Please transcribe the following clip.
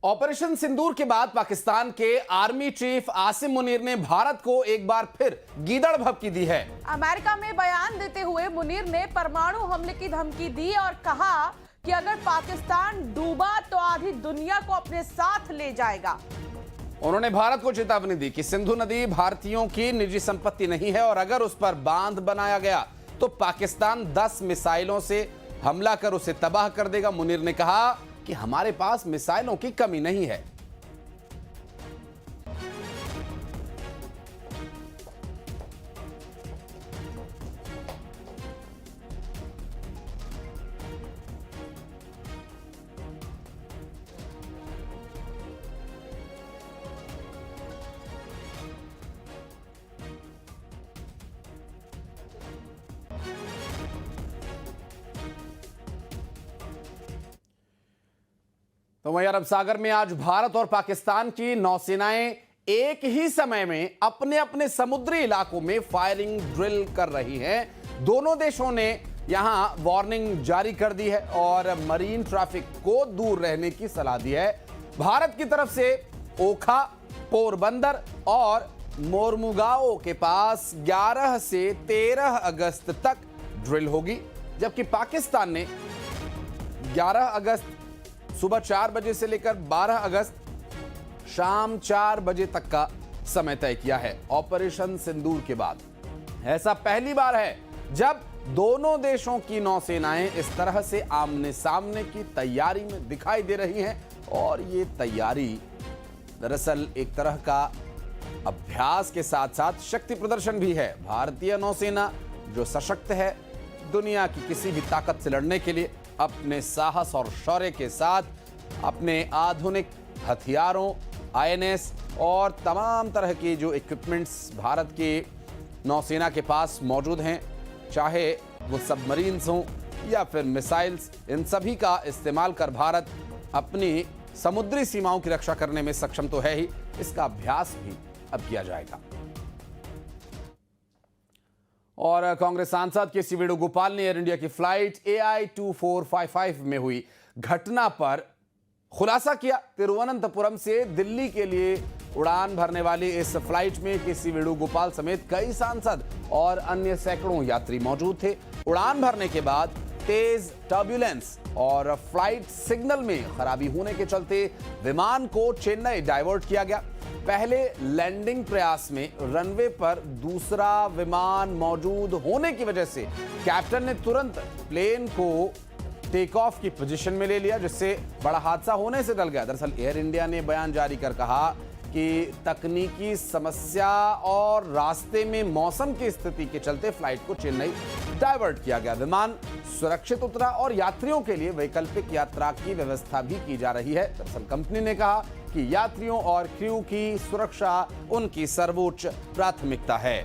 Operation सिंदूर के बाद पाकिस्तान के आर्मी चीफ आसिम मुनीर ने भारत को एक बार फिर गीदड़ भभकी दी है। अमेरिका में बयान देते हुए मुनीर ने परमाणु हमले की धमकी दी और कहा कि अगर पाकिस्तान डूबा तो आधी दुनिया को अपने साथ ले जाएगा। उन्होंने भारत को चेतावनी दी कि सिंधु नदी भारतीयों की निजी संपत्ति नहीं है और अगर उस पर बांध बनाया गया तो पाकिस्तान 10 मिसाइलों से हमला कर उसे तबाह कर देगा। मुनीर ने कहा कि हमारे पास मिसाइलों की कमी नहीं है। तो वहीं अरब सागर में आज भारत और पाकिस्तान की नौसेनाएं एक ही समय में अपने अपने समुद्री इलाकों में फायरिंग ड्रिल कर रही हैं। दोनों देशों ने यहां वार्निंग जारी कर दी है और मरीन ट्रैफिक को दूर रहने की सलाह दी है। भारत की तरफ से ओखा, पोरबंदर और मोरमुगाओ के पास 11 से 13 अगस्त तक ड्रिल होगी, जबकि पाकिस्तान ने 11 अगस्त सुबह 4 बजे से लेकर 12 अगस्त शाम 4 बजे तक का समय तय किया है। ऑपरेशन सिंदूर के बाद ऐसा पहली बार है जब दोनों देशों की नौसेनाएं इस तरह से आमने सामने की तैयारी में दिखाई दे रही हैं और ये तैयारी दरअसल एक तरह का अभ्यास के साथ साथ शक्ति प्रदर्शन भी है। भारतीय नौसेना जो सशक्त है, दुनिया की किसी भी ताकत से लड़ने के लिए अपने साहस और शौर्य के साथ अपने आधुनिक हथियारों, आईएनएस और तमाम तरह के जो इक्विपमेंट्स भारत के नौसेना के पास मौजूद हैं, चाहे वो सबमरीन्स हों या फिर मिसाइल्स, इन सभी का इस्तेमाल कर भारत अपनी समुद्री सीमाओं की रक्षा करने में सक्षम तो है ही, इसका अभ्यास भी अब किया जाएगा। और कांग्रेस सांसद के सी वेणुगोपाल ने एयर इंडिया की फ्लाइट AI 2455 में हुई घटना पर खुलासा किया। तिरुवनंतपुरम से दिल्ली के लिए उड़ान भरने वाली इस फ्लाइट में के सी वेणुगोपाल समेत कई सांसद और अन्य सैकड़ों यात्री मौजूद थे। उड़ान भरने के बाद तेज टर्ब्यूलेंस और फ्लाइट सिग्नल में खराबी होने के चलते विमान को चेन्नई डाइवर्ट किया गया। पहले लैंडिंग प्रयास में रनवे पर दूसरा विमान मौजूद होने की वजह से कैप्टन ने तुरंत प्लेन को टेक ऑफ की पोजीशन में ले लिया, जिससे बड़ा हादसा होने से टल गया। दरअसल एयर इंडिया ने बयान जारी कर कहा कि तकनीकी समस्या और रास्ते में मौसम की स्थिति के चलते फ्लाइट को चेन्नई डाइवर्ट किया गया। विमान सुरक्षित उतरा और यात्रियों के लिए वैकल्पिक यात्रा की व्यवस्था भी की जा रही है। दरअसल कंपनी ने कहा कि यात्रियों और क्रू की सुरक्षा उनकी सर्वोच्च प्राथमिकता है।